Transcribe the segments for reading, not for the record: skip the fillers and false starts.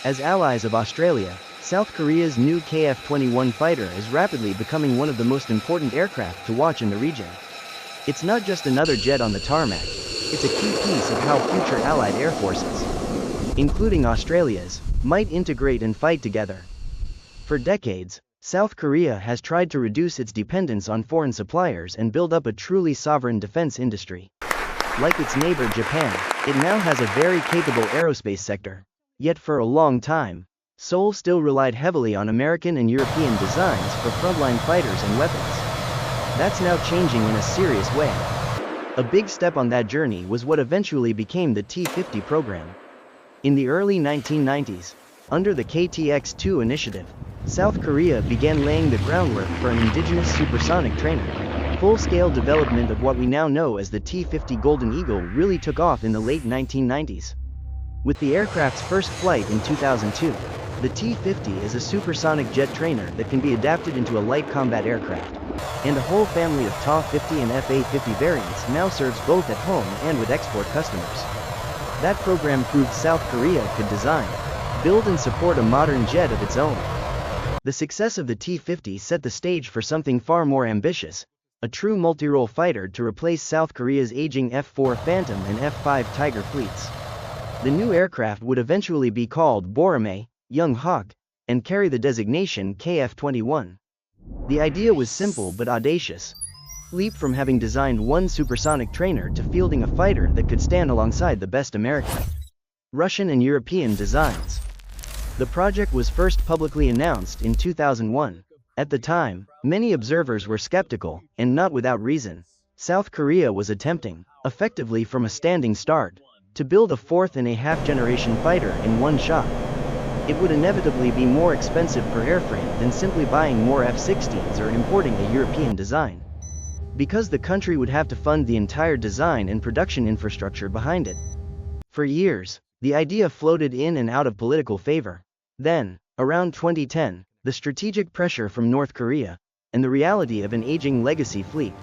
As allies of Australia, South Korea's new KF-21 fighter is rapidly becoming one of the most important aircraft to watch in the region. It's not just another jet on the tarmac, it's a key piece of how future allied air forces, including Australia's, might integrate and fight together. For decades, South Korea has tried to reduce its dependence on foreign suppliers and build up a truly sovereign defense industry. Like its neighbor Japan, it now has a very capable aerospace sector. Yet for a long time, Seoul still relied heavily on American and European designs for frontline fighters and weapons. That's now changing in a serious way. A big step on that journey was what eventually became the T-50 program. In the early 1990s, under the KTX-2 initiative, South Korea began laying the groundwork for an indigenous supersonic trainer. Full-scale development of what we now know as the T-50 Golden Eagle really took off in the late 1990s. With the aircraft's first flight in 2002, the T-50 is a supersonic jet trainer that can be adapted into a light combat aircraft, and a whole family of TA-50 and FA-50 variants now serves both at home and with export customers. That program proved South Korea could design, build and support a modern jet of its own. The success of the T-50 set the stage for something far more ambitious, a true multi-role fighter to replace South Korea's aging F-4 Phantom and F-5 Tiger fleets. The new aircraft would eventually be called Boramae, Young Hawk, and carry the designation KF-21. The idea was simple but audacious. Leap from having designed one supersonic trainer to fielding a fighter that could stand alongside the best American, Russian and European designs. The project was first publicly announced in 2001. At the time, many observers were skeptical, and not without reason. South Korea was attempting, effectively from a standing start, to build a fourth-and-a-half-generation fighter in one shot. It would inevitably be more expensive per airframe than simply buying more F-16s or importing a European design, because the country would have to fund the entire design and production infrastructure behind it. For years, the idea floated in and out of political favor. Then, around 2010, the strategic pressure from North Korea, and the reality of an aging legacy fleet,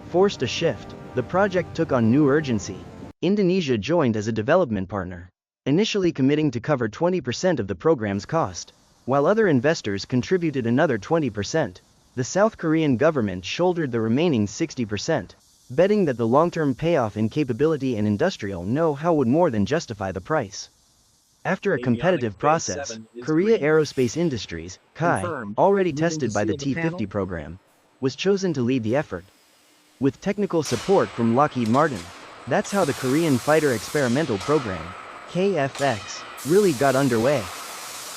forced a shift. The project took on new urgency. Indonesia joined as a development partner, initially committing to cover 20% of the program's cost. While other investors contributed another 20%, the South Korean government shouldered the remaining 60%, betting that the long-term payoff in capability and industrial know-how would more than justify the price. After a competitive process, Korea Aerospace Industries, KAI, already tested by the T-50 program, was chosen to lead the effort. With technical support from Lockheed Martin, that's how the Korean Fighter Experimental Program, KFX, really got underway.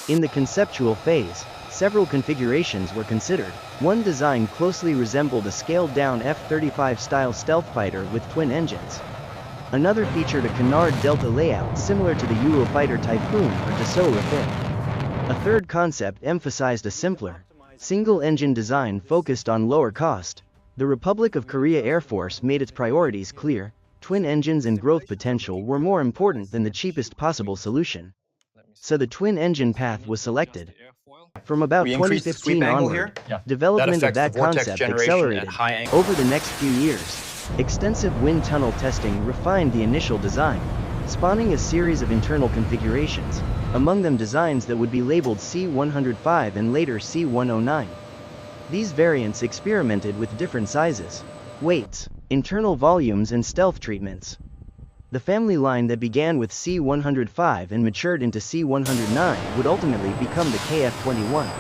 In the conceptual phase, several configurations were considered. One design closely resembled a scaled-down F-35 style stealth fighter with twin engines. Another featured a canard delta layout similar to the Eurofighter Typhoon or Dassault Rafale. A third concept emphasized a simpler, single-engine design focused on lower cost. The Republic of Korea Air Force made its priorities clear. Twin engines and growth potential were more important than the cheapest possible solution. So the twin-engine path was selected. From about 2015 onward, development of that concept accelerated. Over the next few years, extensive wind tunnel testing refined the initial design, spawning a series of internal configurations, among them designs that would be labeled C-105 and later C-109. These variants experimented with different sizes, weights, internal volumes and stealth treatments. The family line that began with C-105 and matured into C-109 would ultimately become the KF-21.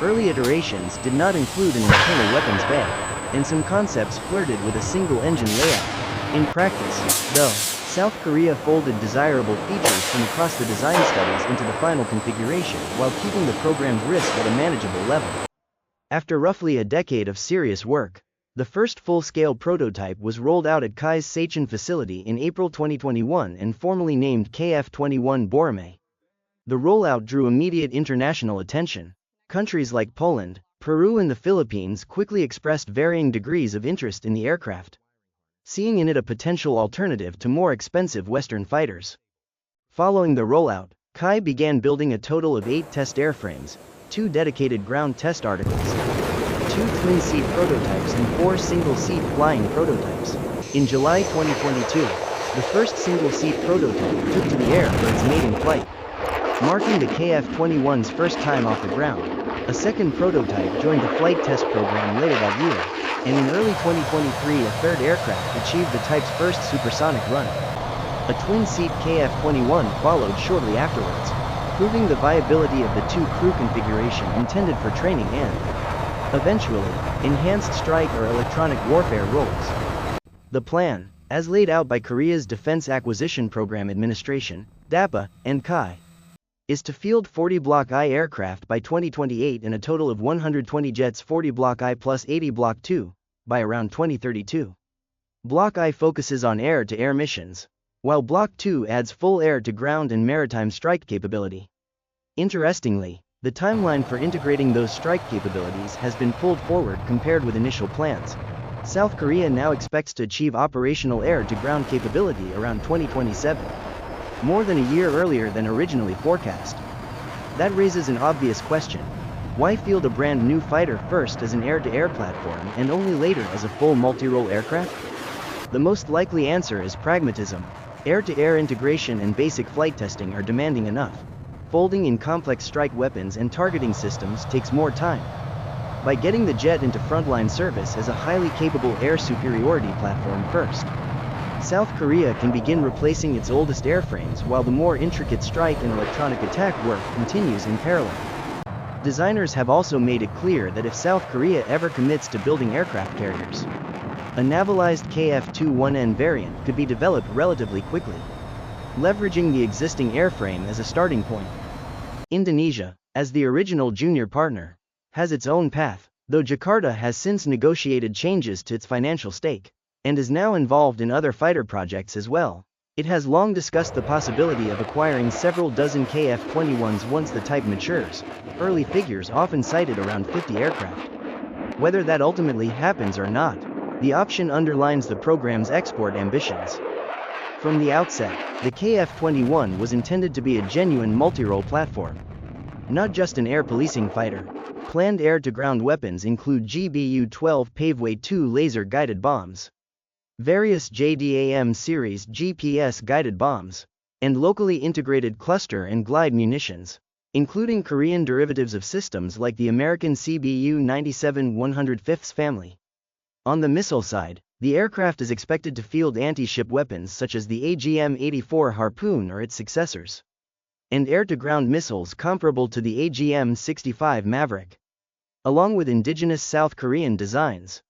Early iterations did not include an internal weapons bay, and some concepts flirted with a single-engine layout. In practice, though, South Korea folded desirable features from across the design studies into the final configuration while keeping the program's risk at a manageable level. After roughly a decade of serious work, the first full-scale prototype was rolled out at KAI's Seichon facility in April 2021 and formally named KF-21 Boramae. The rollout drew immediate international attention. Countries like Poland, Peru and the Philippines quickly expressed varying degrees of interest in the aircraft, seeing in it a potential alternative to more expensive Western fighters. Following the rollout, KAI began building a total of 8 test airframes, 2 dedicated ground test articles, 2 twin-seat prototypes and 4 single-seat flying prototypes. In July 2022, the first single-seat prototype took to the air for its maiden flight. marking the KF-21's first time off the ground. A second prototype joined the flight test program later that year, and in early 2023 a third aircraft achieved the type's first supersonic run. A twin-seat KF-21 followed shortly afterwards, proving the viability of the two crew configuration intended for training and, eventually, enhanced strike or electronic warfare roles. The plan, as laid out by Korea's Defense Acquisition Program Administration, DAPA, and KAI, is to field 40 Block I aircraft by 2028 and a total of 120 jets 40 Block I plus 80 Block II, by around 2032. Block I focuses on air-to-air missions, while Block II adds full air-to-ground and maritime strike capability. Interestingly, the timeline for integrating those strike capabilities has been pulled forward compared with initial plans. South Korea now expects to achieve operational air-to-ground capability around 2027. More than a year earlier than originally forecast. That raises an obvious question. Why field a brand new fighter first as an air-to-air platform and only later as a full multi-role aircraft? The most likely answer is pragmatism. Air-to-air integration and basic flight testing are demanding enough. Folding in complex strike weapons and targeting systems takes more time. By getting the jet into frontline service as a highly capable air superiority platform first, South Korea can begin replacing its oldest airframes while the more intricate strike and electronic attack work continues in parallel. Designers have also made it clear that if South Korea ever commits to building aircraft carriers, a navalized KF-21N variant could be developed relatively quickly, leveraging the existing airframe as a starting point. Indonesia, as the original junior partner, has its own path, though Jakarta has since negotiated changes to its financial stake, and is now involved in other fighter projects as well. It has long discussed the possibility of acquiring several dozen KF-21s once the type matures. Early figures often cited around 50 aircraft. Whether that ultimately happens or not, the option underlines the program's export ambitions. From the outset, the KF-21 was intended to be a genuine multi-role platform, not just an air policing fighter. Planned air-to-ground weapons include GBU-12 Paveway-2 laser-guided bombs, various JDAM series GPS-guided bombs, and locally integrated cluster and glide munitions, including Korean derivatives of systems like the American CBU-97 105th family. On the missile side, the aircraft is expected to field anti-ship weapons such as the AGM-84 Harpoon or its successors, and air-to-ground missiles comparable to the AGM-65 Maverick, along with indigenous South Korean designs.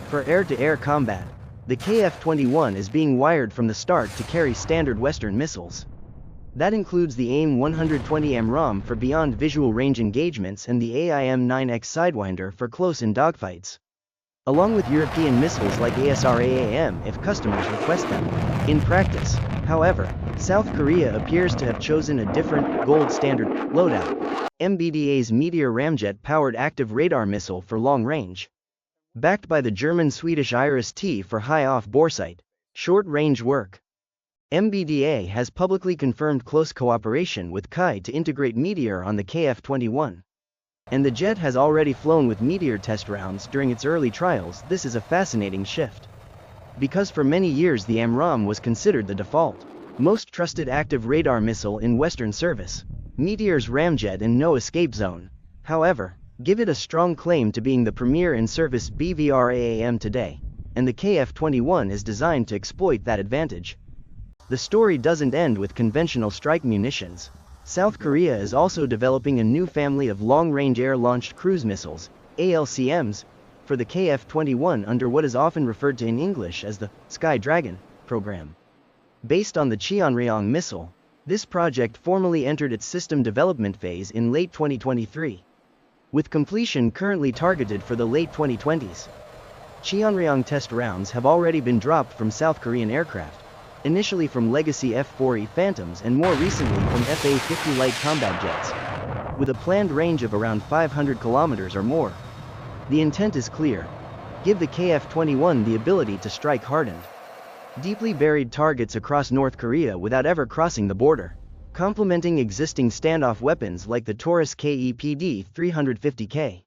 For air-to-air combat, the KF-21 is being wired from the start to carry standard Western missiles. That includes the AIM-120 AMRAAM for beyond visual range engagements and the AIM-9X Sidewinder for close-in dogfights, along with European missiles like AESA if customers request them. In practice, however, South Korea appears to have chosen a different, gold standard, loadout, MBDA's Meteor ramjet-powered active radar missile for long range, backed by the German-Swedish IRIS-T for high off-boresight, short-range work. MBDA has publicly confirmed close cooperation with KAI to integrate Meteor on the KF-21. And the jet has already flown with Meteor test rounds during its early trials. This is a fascinating shift, because for many years the AMRAAM was considered the default, most trusted active radar missile in Western service. Meteor's ramjet and no escape zone, however, give it a strong claim to being the premier in-service BVRAAM today, and the KF-21 is designed to exploit that advantage. The story doesn't end with conventional strike munitions. South Korea is also developing a new family of long-range air-launched cruise missiles, ALCMs, for the KF-21 under what is often referred to in English as the Sky Dragon program. Based on the Cheonryong missile, this project formally entered its system development phase in late 2023, with completion currently targeted for the late 2020s. Cheonryong test rounds have already been dropped from South Korean aircraft, initially from legacy F-4E Phantoms and more recently from FA-50 light combat jets, with a planned range of around 500 kilometers or more. The intent is clear: give the KF-21 the ability to strike hardened, deeply buried targets across North Korea without ever crossing the border, complementing existing standoff weapons like the Taurus KEPD-350K,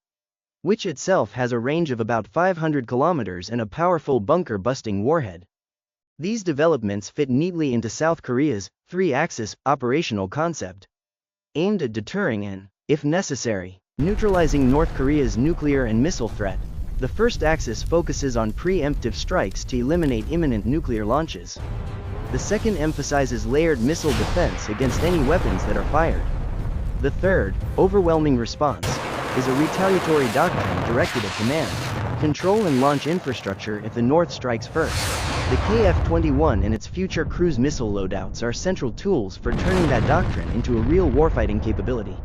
which itself has a range of about 500 kilometers and a powerful bunker-busting warhead. These developments fit neatly into South Korea's three-axis operational concept. aimed at deterring and, if necessary, neutralizing North Korea's nuclear and missile threat. The first axis focuses on preemptive strikes to eliminate imminent nuclear launches. The second emphasizes layered missile defense against any weapons that are fired. The third, overwhelming response, is a retaliatory doctrine directed at command, control and launch infrastructure if the North strikes first. The KF-21 and its future cruise missile loadouts are central tools for turning that doctrine into a real warfighting capability.